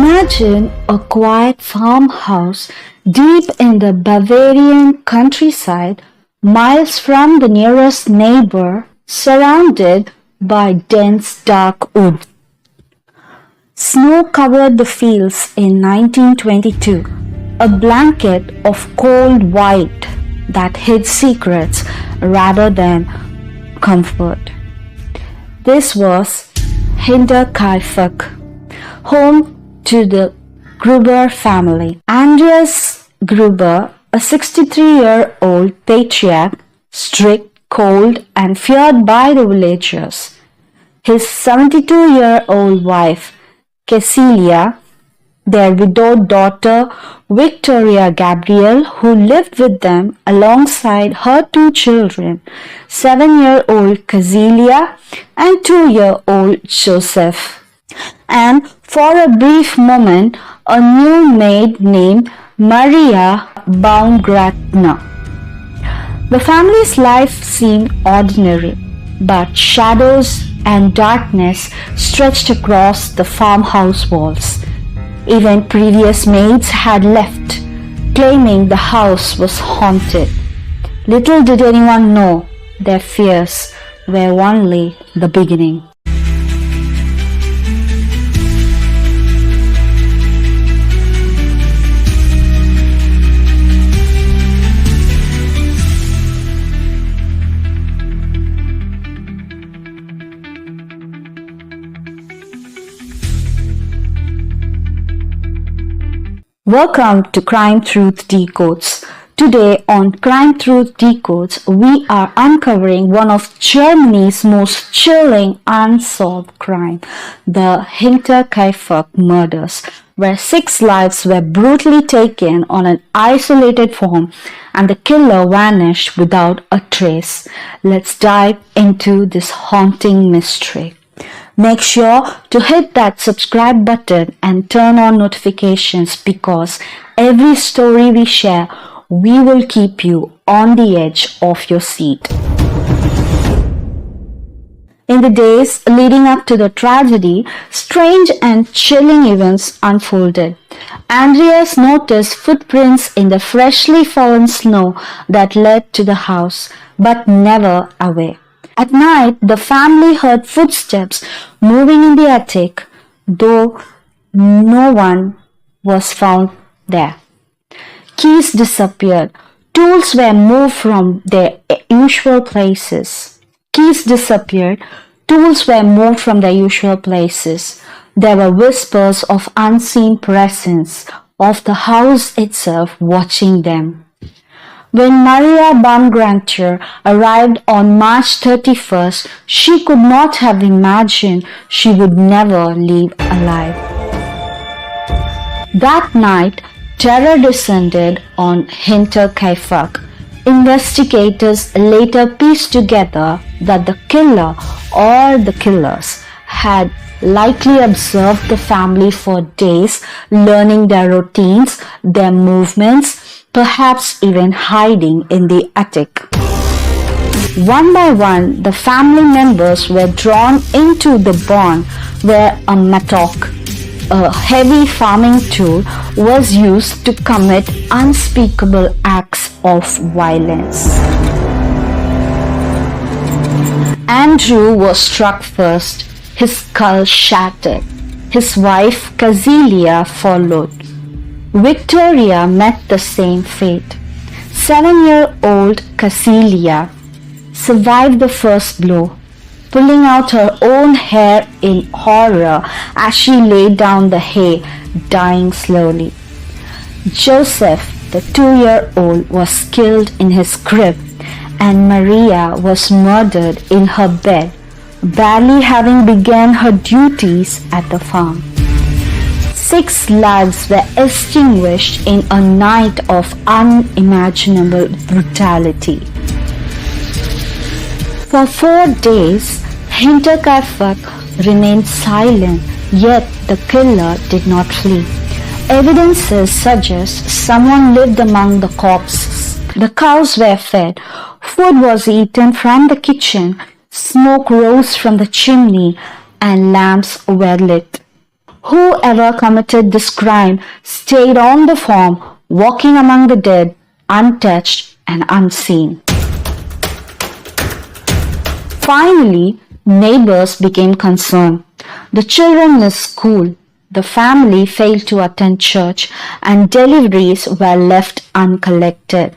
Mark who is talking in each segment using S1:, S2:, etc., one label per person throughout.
S1: Imagine a quiet farmhouse deep in the Bavarian countryside, miles from the nearest neighbor, surrounded by dense dark wood. Snow covered the fields in 1922, a blanket of cold white that hid secrets rather than comfort. This was Hinterkaifeck, home to the Gruber family. Andreas Gruber, a 63-year-old patriarch, strict, cold, and feared by the villagers. His 72-year-old wife, Cecilia, their widowed daughter, Victoria Gabriel, who lived with them alongside her two children, 7-year-old Cecilia and 2-year-old Joseph. And for a brief moment, a new maid named Maria Baumgartner. The family's life seemed ordinary, but shadows and darkness stretched across the farmhouse walls. Even previous maids had left, claiming the house was haunted. Little did anyone know their fears were only the beginning. Welcome to Crime Truth Decodes. Today on Crime Truth Decodes, we are uncovering one of Germany's most chilling unsolved crime, the Hinterkaifeck Murders, where 6 lives were brutally taken on an isolated farm and the killer vanished without a trace. Let's dive into this haunting mystery. Make sure to hit that subscribe button and turn on notifications because every story we share, we will keep you on the edge of your seat. In the days leading up to the tragedy, strange and chilling events unfolded. Andreas noticed footprints in the freshly fallen snow that led to the house, but never away. At night, the family heard footsteps moving in the attic, though no one was found there. Keys disappeared. Tools were moved from their usual places. There were whispers of unseen presence of the house itself watching them. When Maria Baumgartner arrived on March 31st, she could not have imagined she would never leave alive. That night, terror descended on Hinterkaifeck. Investigators later pieced together that the killer or the killers had likely observed the family for days, learning their routines, their movements, perhaps even hiding in the attic. One by one, the family members were drawn into the barn where a mattock, a heavy farming tool, was used to commit unspeakable acts of violence. Andrew was struck first, his skull shattered. His wife, Cecilia, followed. Victoria met the same fate. 7-year-old Cecilia survived the first blow, pulling out her own hair in horror as she laid down the hay, dying slowly. Joseph, the 2-year-old, was killed in his crib, and Maria was murdered in her bed, barely having begun her duties at the farm. 6 lives were extinguished in a night of unimaginable brutality. For 4 days, Hinterkaifeck remained silent, yet the killer did not flee. Evidences suggest someone lived among the corpses. The cows were fed, food was eaten from the kitchen, smoke rose from the chimney, and lamps were lit. Whoever committed this crime stayed on the farm, walking among the dead, untouched and unseen. Finally, neighbors became concerned. The children missed school. The family failed to attend church and deliveries were left uncollected.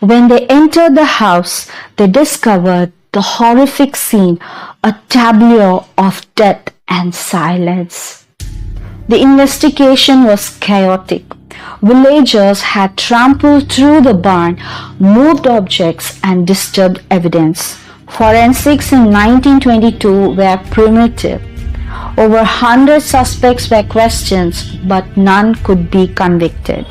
S1: When they entered the house, they discovered the horrific scene, a tableau of death and silence. The investigation was chaotic. Villagers had trampled through the barn, moved objects and disturbed evidence. Forensics in 1922 were primitive. Over 100 suspects were questioned, but none could be convicted.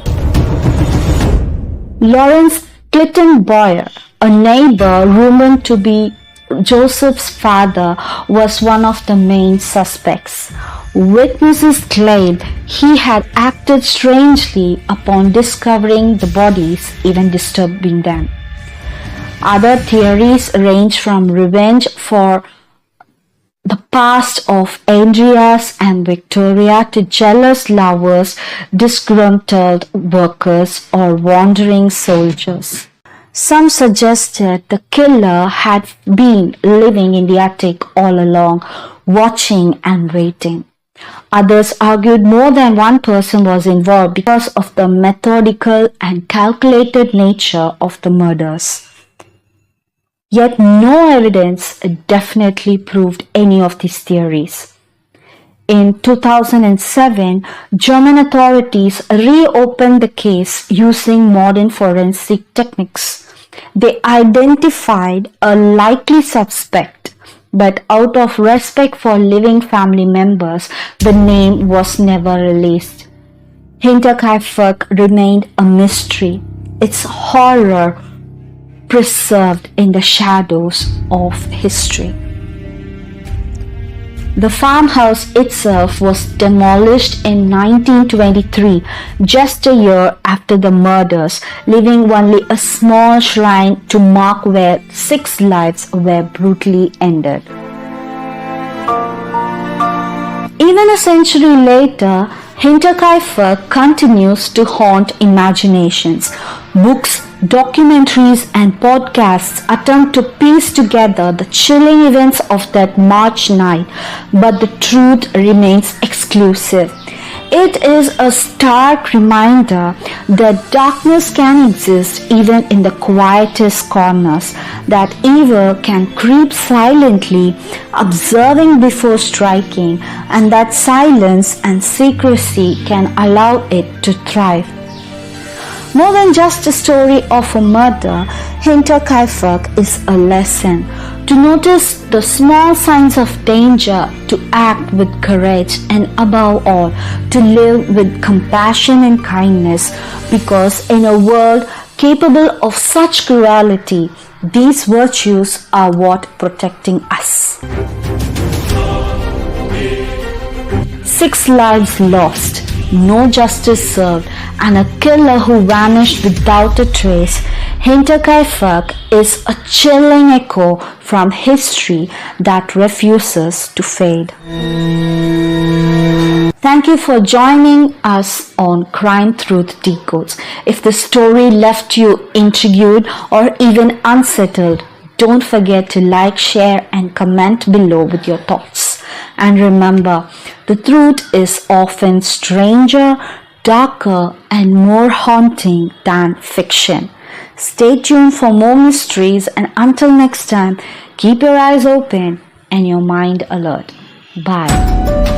S1: Lawrence Clinton Boyer, a neighbor rumored to be Joseph's father, was one of the main suspects. Witnesses claimed he had acted strangely upon discovering the bodies, even disturbing them. Other theories range from revenge for the past of Andreas and Victoria to jealous lovers, disgruntled workers, or wandering soldiers. Some suggested the killer had been living in the attic all along, watching and waiting. Others argued more than one person was involved because of the methodical and calculated nature of the murders. Yet no evidence definitely proved any of these theories. In 2007, German authorities reopened the case using modern forensic techniques. They identified a likely suspect, but out of respect for living family members, the name was never released. Hinterkaifeck remained a mystery, its horror preserved in the shadows of history. The farmhouse itself was demolished in 1923, just a year after the murders, leaving only a small shrine to mark where 6 lives were brutally ended. Even a century later, Hinterkaifeck continues to haunt imaginations. Books, documentaries and podcasts attempt to piece together the chilling events of that March night, but the truth remains exclusive. It is a stark reminder that darkness can exist even in the quietest corners, that evil can creep silently, observing before striking, and that silence and secrecy can allow it to thrive. More than just a story of a murder, Hinterkaifeck is a lesson to notice the small signs of danger, to act with courage, and above all, to live with compassion and kindness, because in a world capable of such cruelty, these virtues are what protecting us. 6 lives lost, no justice served, and a killer who vanished without a trace. Hinterkaifeck is a chilling echo from history that refuses to fade. Thank you for joining us on Crime Truth Decodes. If the story left you intrigued or even unsettled, don't forget to like, share and comment below with your thoughts. And remember, the truth is often stranger, darker and more haunting than fiction. Stay tuned for more mysteries, and until next time, keep your eyes open and your mind alert. Bye.